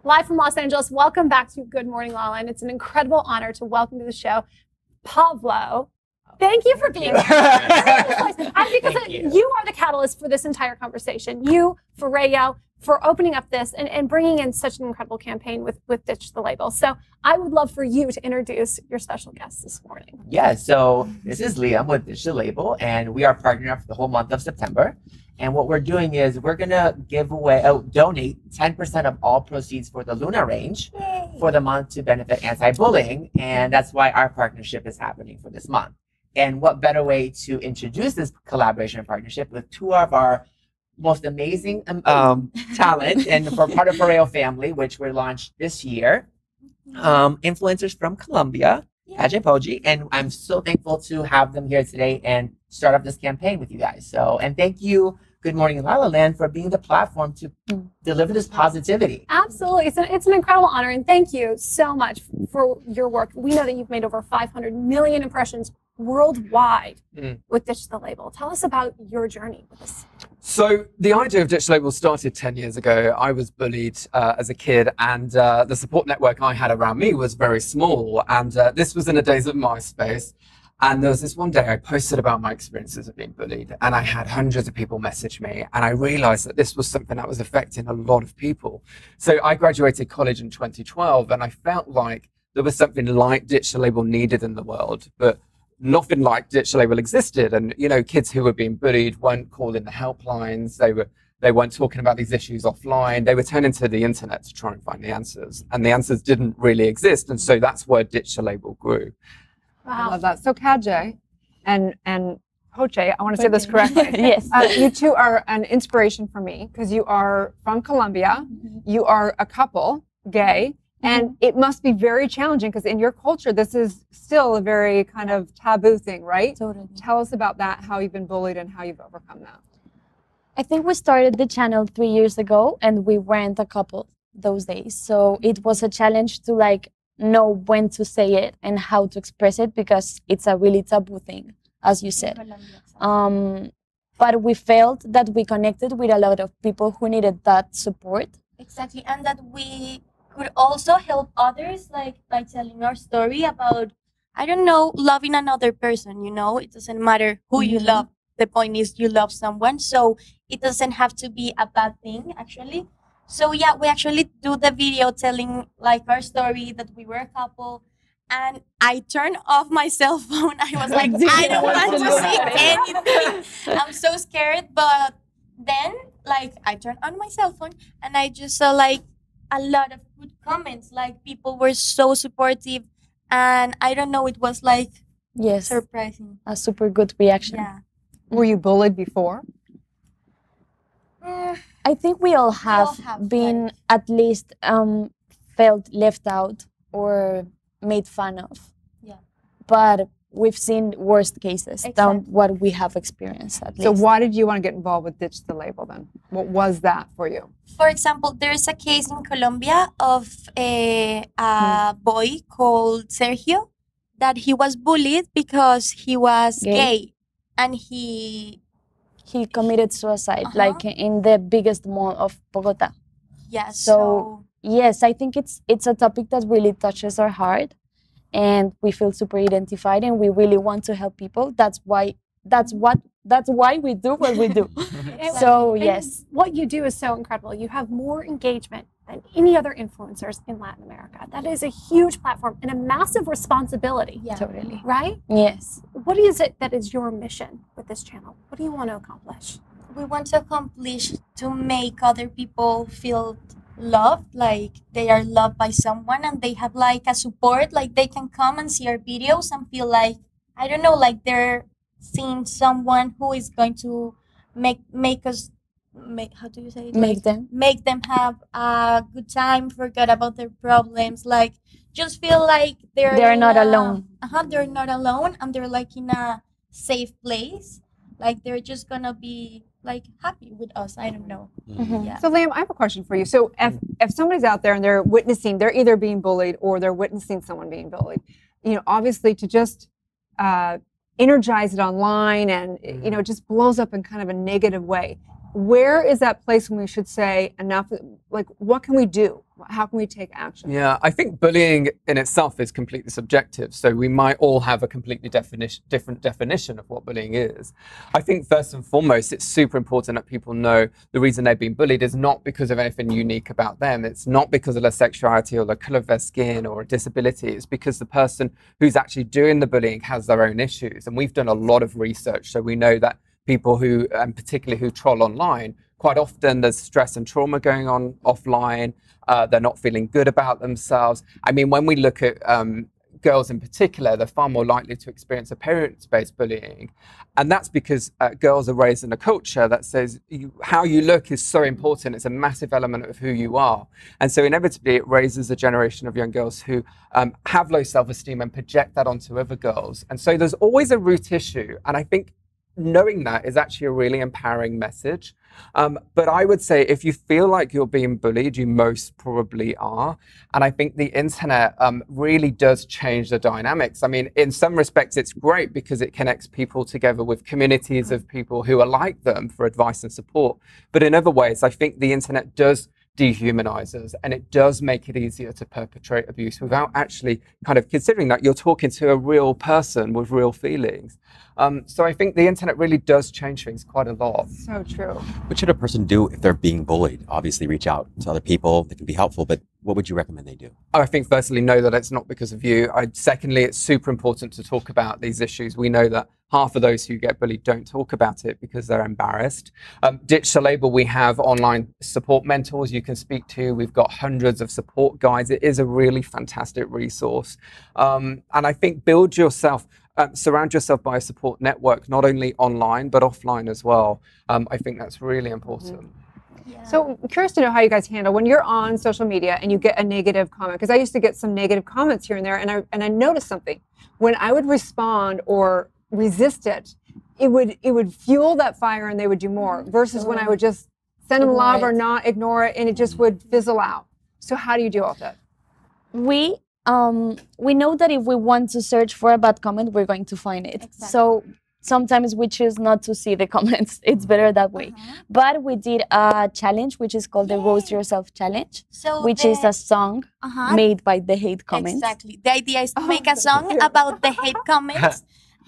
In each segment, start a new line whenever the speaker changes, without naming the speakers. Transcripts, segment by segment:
Live from Los Angeles, welcome back to Good Morning LaLa, and it's an incredible honor to welcome to the show Pablo. Thank you for being here. And because you are the catalyst for this entire conversation. You, for Rayo, for opening up this and bringing in such an incredible campaign with Ditch the Label. So I would love for you to introduce your special guest this morning.
Yeah, so this is Liam with Ditch the Label, and we are partnering up for the whole month of September. And what we're doing is we're gonna donate 10% of all proceeds for the Luna range for the month to benefit anti-bullying, and that's why our partnership is happening for this month. And what better way to introduce this collaboration and partnership with two of our most amazing talent and for part of Rayo family, which were launched this year, influencers from Colombia, Ajay Poji, and I'm so thankful to have them here today and start up this campaign with you guys. So, and thank you, Good Morning LaLa Land, for being the platform to deliver this positivity.
Absolutely. It's an incredible honor, and thank you so much for your work. We know that you've made over 500 million impressions worldwide with Ditch the Label. Tell us about your journey with this.
So the idea of Ditch the Label started 10 years ago. I was bullied as a kid, and the support network I had around me was very small. And this was in the days of MySpace. And there was this one day I posted about my experiences of being bullied, and I had hundreds of people message me, and I realized that this was something that was affecting a lot of people. So I graduated college in 2012, and I felt like there was something like Ditch the Label needed in the world, but nothing like Ditch the Label existed. And, you know, kids who were being bullied weren't calling the helplines. They weren't talking about these issues offline. They were turning to the internet to try and find the answers, and the answers didn't really exist. And so that's where Ditch the Label grew.
Wow.
I love that. So Kajay and Poche, I want to say this correctly.
Yes.
You two are an inspiration for me because you are from Colombia. You are a couple, gay, and it must be very challenging because in your culture, this is still a very kind of taboo thing, right?
Totally.
Tell us about that, how you've been bullied and how you've overcome that.
I think we started the channel 3 years ago, and we weren't a couple those days. So it was a challenge to know when to say it and how to express it, because it's a really taboo thing, as you said. But we felt that we connected with a lot of people who needed that support.
Exactly, and that we could also help others, like by telling our story about, I don't know, loving another person, you know? It doesn't matter who you love. The point is you love someone, so it doesn't have to be a bad thing, actually. So yeah, we actually do the video telling like our story that we were a couple, and I turned off my cell phone. I was like, I don't want to see anything. I'm so scared. But then like I turned on my cell phone and I just saw like a lot of good comments. Like people were so supportive, and I don't know, it was like surprising.
A super good reaction.
Yeah.
Were you bullied before?
I think we all have been at least felt left out or made fun of. Yeah. But we've seen worst cases than what we have experienced, at least.
So why did you want to get involved with Ditch the Label then? What was that for you?
For example, there's a case in Colombia of a boy called Sergio that he was bullied because he was gay, and he
committed suicide, like in the biggest mall of Bogota.
Yes.
So yes, I think it's a topic that really touches our heart, and we feel super identified, and we really want to help people. That's why we do what we do. So yes,
what you do is so incredible. You have more engagement than any other influencers in Latin America. That is a huge platform and a massive responsibility.
Yeah. Totally.
Right?
Yes.
What is it that is your mission with this channel? What do you want to accomplish?
We want to accomplish to make other people feel loved, like they are loved by someone, and they have like a support, like they can come and see our videos and feel like, I don't know, like they're seeing someone who is going to make how do you say it? Make them have a good time, forget about their problems, like just feel like they're
not alone.
They're not alone, and they're like in a safe place, like they're just gonna be like happy with us. I don't know. Yeah.
So Liam, I have a question for you. So if somebody's out there and they're either being bullied or they're witnessing someone being bullied, you know, obviously to just energize it online and you know, it just blows up in kind of a negative way. Where is that place when we should say enough? Like, what can we do? How can we take action?
Yeah, I think bullying in itself is completely subjective. So we might all have a completely different definition of what bullying is. I think first and foremost, it's super important that people know the reason they've been bullied is not because of anything unique about them. It's not because of their sexuality or the color of their skin or a disability. It's because the person who's actually doing the bullying has their own issues. And we've done a lot of research. So we know that people who, and particularly who troll online, quite often there's stress and trauma going on offline. They're not feeling good about themselves. I mean, when we look at girls in particular, they're far more likely to experience appearance-based bullying. And that's because girls are raised in a culture that says how you look is so important. It's a massive element of who you are. And so inevitably, it raises a generation of young girls who have low self-esteem and project that onto other girls. And so there's always a root issue. And I think knowing that is actually a really empowering message. But I would say if you feel like you're being bullied, you most probably are. And I think the internet really does change the dynamics. I mean, in some respects, it's great because it connects people together with communities of people who are like them for advice and support. But in other ways, I think the internet does dehumanize us, and it does make it easier to perpetrate abuse without actually kind of considering that you're talking to a real person with real feelings. So I think the internet really does change things quite a lot.
So true.
What should a person do if they're being bullied? Obviously, reach out to other people that can be helpful, but what would you recommend they do?
I think firstly, know that it's not because of you. Secondly, it's super important to talk about these issues. We know that half of those who get bullied don't talk about it because they're embarrassed. Ditch the label. We have online support mentors you can speak to. We've got hundreds of support guides. It is a really fantastic resource. And I think build yourself, surround yourself by a support network, not only online, but offline as well. I think that's really important.
Yeah.
So I'm curious to know how you guys handle when you're on social media and you get a negative comment, because I used to get some negative comments here and there, and I noticed something. When I would respond or resist it, it would fuel that fire and they would do more, versus when I would just send them love or not ignore it, and it just would fizzle out. So how do you deal with that?
We know that if we want to search for a bad comment, we're going to find it.
Exactly.
So sometimes we choose not to see the comments. It's better that way. But we did a challenge, which is called the Roast Yourself Challenge,
So
which is a song made by the hate comments.
Exactly. The idea is to make a song about the hate comments,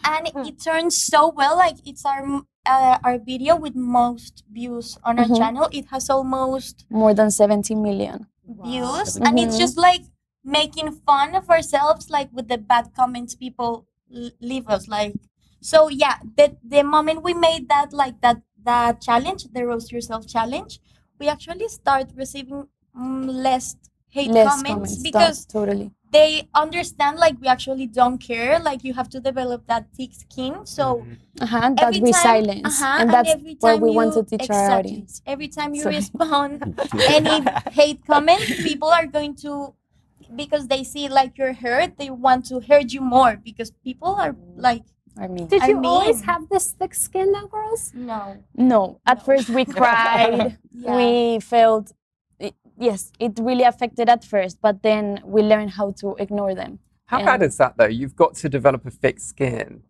and it turns so well. Like, it's our video with most views on our channel. It has almost
More than 70 million.
views, and it's just like making fun of ourselves, like with the bad comments people leave us. Like, so yeah, the moment we made that, like that challenge, the Roast Yourself Challenge, we actually start receiving less hate comments because
totally.
they understand, like, we actually don't care. Like, you have to develop that thick skin. So
That we silence. And that's what we want to teach our audience.
Every time you respond any hate comment, people are going to, because they see like you're hurt, they want to hurt you more, because people are like,
Did you always have this thick skin though, girls?
No. At first we cried. We felt, yes, it really affected at first, but then we learned how to ignore them.
How bad is that though? You've got to develop a thick skin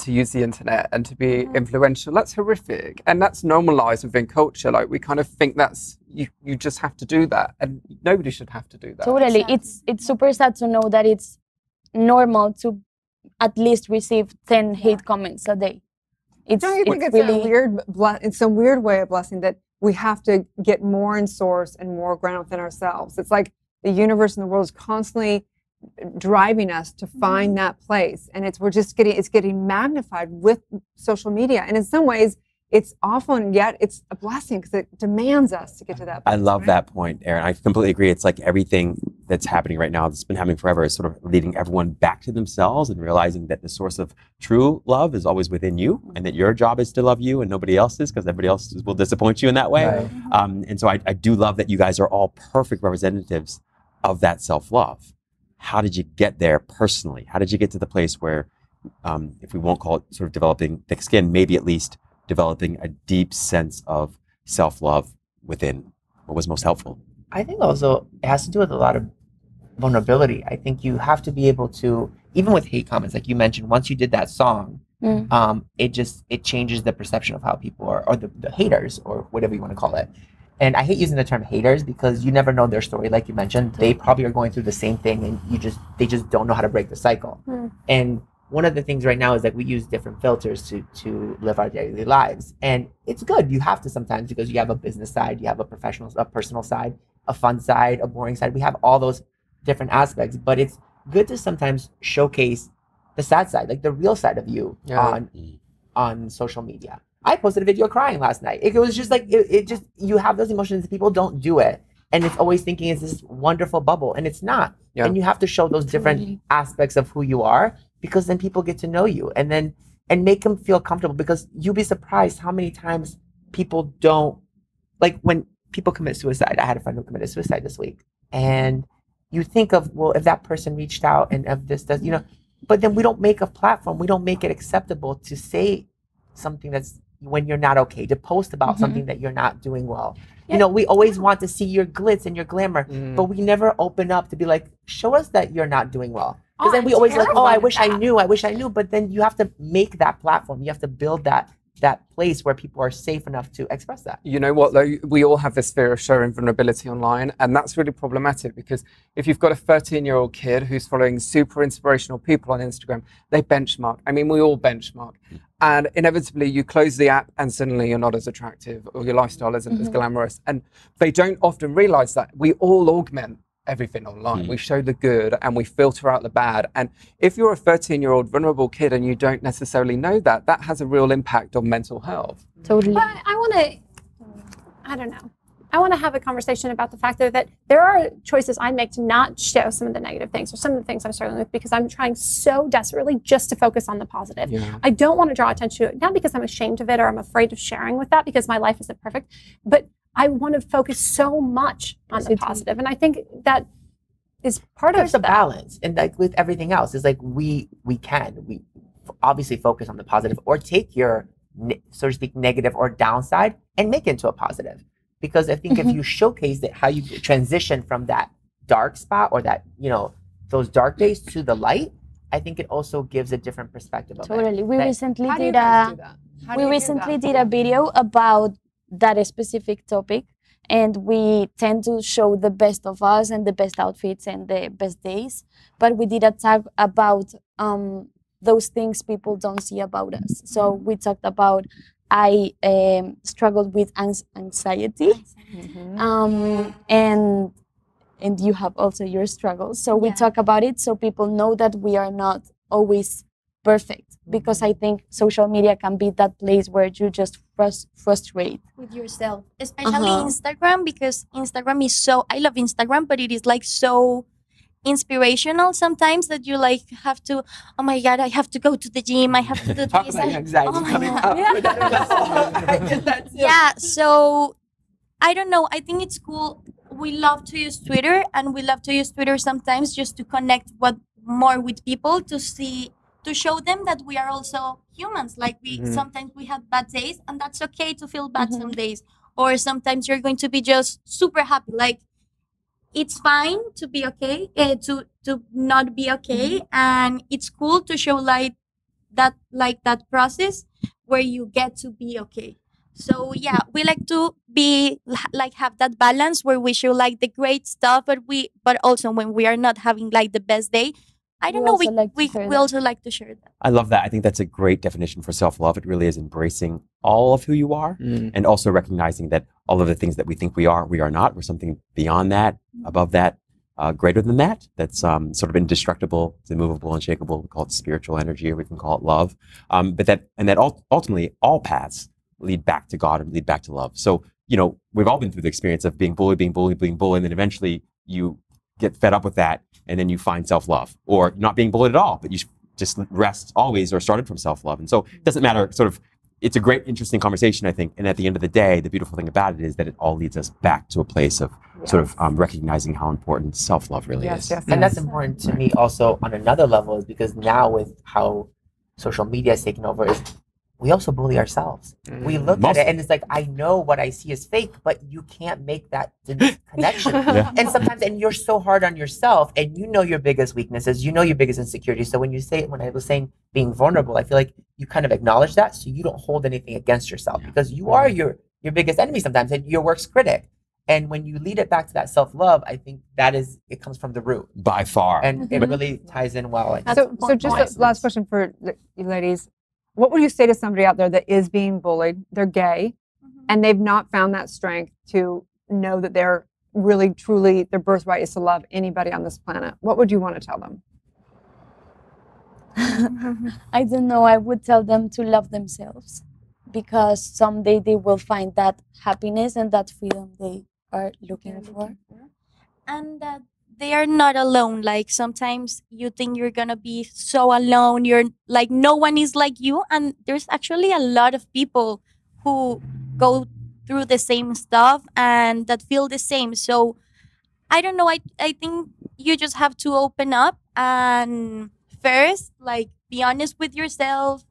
to use the internet and to be influential. That's horrific. And that's normalized within culture. Like, we kind of think that's, you just have to do that. And nobody should have to do that.
Totally. It's super sad to know that it's normal to at least receive 10 hate comments a day.
Don't you think it's really in some weird way a blessing that we have to get more in source and more grounded within ourselves? It's like the universe and the world is constantly driving us to find that place, and it's getting magnified with social media. And in some ways, it's awful, and yet it's a blessing because it demands us to get to that place.
I love that point, Erin. I completely agree. It's like everything that's happening right now, that's been happening forever, is sort of leading everyone back to themselves and realizing that the source of true love is always within you, and that your job is to love you and nobody else's, because everybody else will disappoint you in that way.
Right.
And so I do love that you guys are all perfect representatives of that self-love. How did you get there personally? How did you get to the place where, if we won't call it sort of developing thick skin, maybe at least developing a deep sense of self-love within? What was most helpful?
I think also it has to do with a lot of vulnerability. I think you have to be able to, even with hate comments, like you mentioned, once you did that song, it changes the perception of how people are, or the haters, or whatever you want to call it. and I hate using the term haters because you never know their story. Like you mentioned, they probably are going through the same thing, and they just don't know how to break the cycle. And one of the things right now is that we use different filters to live our daily lives, and it's good. You have to sometimes, because you have a business side, you have a personal side, a fun side, a boring side. We have all those different aspects, but it's good to sometimes showcase the sad side, like the real side of you on social media. I posted a video crying last night. It was just like, it just, you have those emotions, people don't do it. And it's always thinking it's this wonderful bubble, and it's not. And you have to show those different aspects of who you are, because then people get to know you, and make them feel comfortable, because you'll be surprised how many times people don't, like when people commit suicide. I had a friend who committed suicide this week, and you think of, well, if that person reached out and if this does, but then we don't make a platform, we don't make it acceptable to say something that's when you're not okay, to post about something that you're not doing well. We always want to see your glitz and your glamour, but we never open up to be like, show us that you're not doing well. Because then we always like, I wish I knew. But then you have to make that platform. You have to build that place where people are safe enough to express that.
You know what, though? We all have this fear of showing vulnerability online, and that's really problematic, because if you've got a 13-year-old kid who's following super inspirational people on Instagram, they benchmark. I mean, we all benchmark. And inevitably, you close the app and suddenly you're not as attractive, or your lifestyle isn't as glamorous. And they don't often realize that we all augment everything online. We show the good and we filter out the bad. And if you're a 13-year-old vulnerable kid and you don't necessarily know that, that has a real impact on mental health.
Totally.
But I want to have a conversation about the fact that there are choices I make to not show some of the negative things or some of the things I'm struggling with, because I'm trying so desperately just to focus on the positive. I don't want to draw attention to it, not because I'm ashamed of it or I'm afraid of sharing with that, because my life isn't perfect, but I want to focus so much on the positive. And I think that is part of
There's a balance. And like with everything else, it's like we obviously focus on the positive, or take your, so to speak, negative or downside and make it into a positive. Because I think if you showcase it, how you transition from that dark spot or that, those dark days to the light, I think it also gives a different perspective of it.
Totally. We recently did a video about that specific topic, and we tend to show the best of us and the best outfits and the best days, but we did a tag about those things people don't see about us. So we talked about I struggled with anxiety, and you have also your struggles. So we talk about it so people know that we are not always perfect, because I think social media can be that place where you just frustrate
with yourself, especially Instagram, because Instagram is so, I love Instagram, but it is like so inspirational sometimes that you like have to, oh my God, I have to go to the gym, I have to do
Talk
this.
about anxiety coming up.
So I don't know, I think it's cool. We love to use Twitter, and we love to use Twitter sometimes just to connect more with people, to show them that we are also humans. Like sometimes we have bad days, and that's okay to feel bad some days. Or sometimes you're going to be just super happy. Like, it's fine to be okay, to not be okay, and it's cool to show that process where you get to be okay. So yeah, we like to be have that balance where we show the great stuff, but also when we are not having the best day, I don't know, we also like to share that.
I love that. I think that's a great definition for self-love. It really is embracing all of who you are, and also recognizing that all of the things that we think we are not. We're something beyond that, above that, greater than that. That's sort of indestructible, it's immovable, unshakable. We call it spiritual energy, or we can call it love. But that ultimately all paths lead back to God and lead back to love. So, we've all been through the experience of being bullied, and then eventually you get fed up with that, and then you find self-love, or not being bullied at all, but you just rest always, or started from self-love. And so it doesn't matter, it's a great, interesting conversation, I think. And at the end of the day, the beautiful thing about it is that it all leads us back to a place of recognizing how important self-love really is.
And that's important to me also on another level, is because now with how social media is taking over, is we also bully ourselves. We look at it and it's like, I know what I see is fake, but you can't make that connection. And sometimes, and you're so hard on yourself, and you know your biggest weaknesses, you know your biggest insecurities. So when I was saying being vulnerable, I feel like you kind of acknowledge that, so you don't hold anything against yourself, because you are your your biggest enemy sometimes and your worst critic. And when you lead it back to that self-love, I think it comes from the root.
By far.
And it really ties in well.
So just a last question for you ladies. What would you say to somebody out there that is being bullied? They're gay, and they've not found that strength to know that they're really, truly, their birthright is to love anybody on this planet. What would you want to tell them?
I don't know. I would tell them to love themselves, because someday they will find that happiness and that freedom they are looking for.
And that they are not alone. Like sometimes you think you're gonna be so alone. You're like, no one is like you. And there's actually a lot of people who go through the same stuff and that feel the same. So I don't know. I think you just have to open up and first, like, be honest with yourself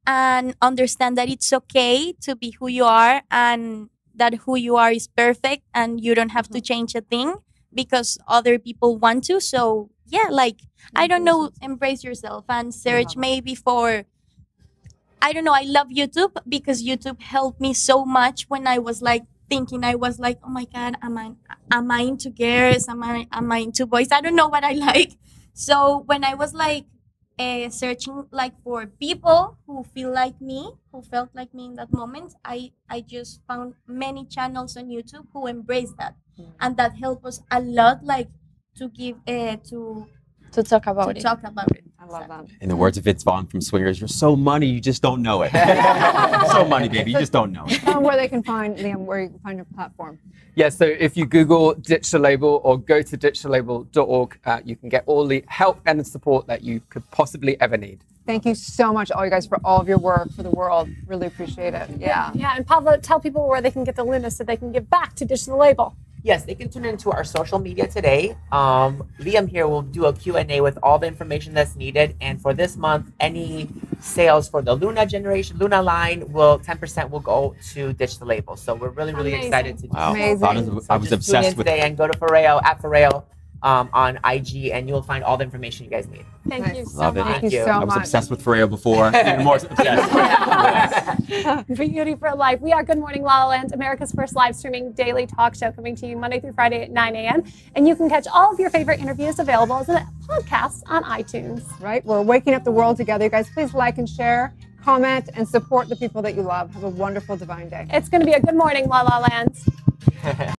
and understand that it's okay to be who you are and that who you are is perfect and you don't have to change a thing because other people want to. So yeah, like, I don't know, embrace yourself and search maybe for, I don't know, I love YouTube because YouTube helped me so much when I was like thinking, I was like, oh my God, am I into girls? Am I into boys? I don't know what I like. So when I was like searching like for people who feel like me, who felt like me in that moment, I just found many channels on YouTube who embrace that. And that helped us a lot, like to give
to talk about it.
I love that.
In the words of Vince Vaughn from Swingers, you're so money, you just don't know it. So money, baby, you just don't know it.
Tell them where they can find, Liam, where you can find your platform.
Yeah, so if you Google Ditch the Label or go to ditchthelabel.org, you can get all the help and the support that you could possibly ever need.
Thank you so much, all you guys, for all of your work for the world. Really appreciate it. Yeah.
Yeah, and Pablo, tell people where they can get the Luna so they can give back to Ditch the Label.
Yes, they can tune into our social media today. Liam here will do a Q&A with all the information that's needed. And for this month, any sales for the Luna line 10% will go to Ditch the Label. So we're really, really excited to do
Wow.
Amazing.
I was obsessed with
today and go to Fareo, at Fareo on IG, and you'll find all the information you guys need.
Thank you so
Love it.
much.
Thank you so
I was
much.
obsessed with Fareo before. Even more obsessed.
Beauty for life. We are Good Morning La La Land, America's first live streaming daily talk show, coming to you Monday through Friday at 9 a.m. And you can catch all of your favorite interviews available as a podcast on iTunes.
Right? We're waking up the world together. You guys, please like and share, comment, and support the people that you love. Have a wonderful divine day.
It's going to be a good morning, La La Land.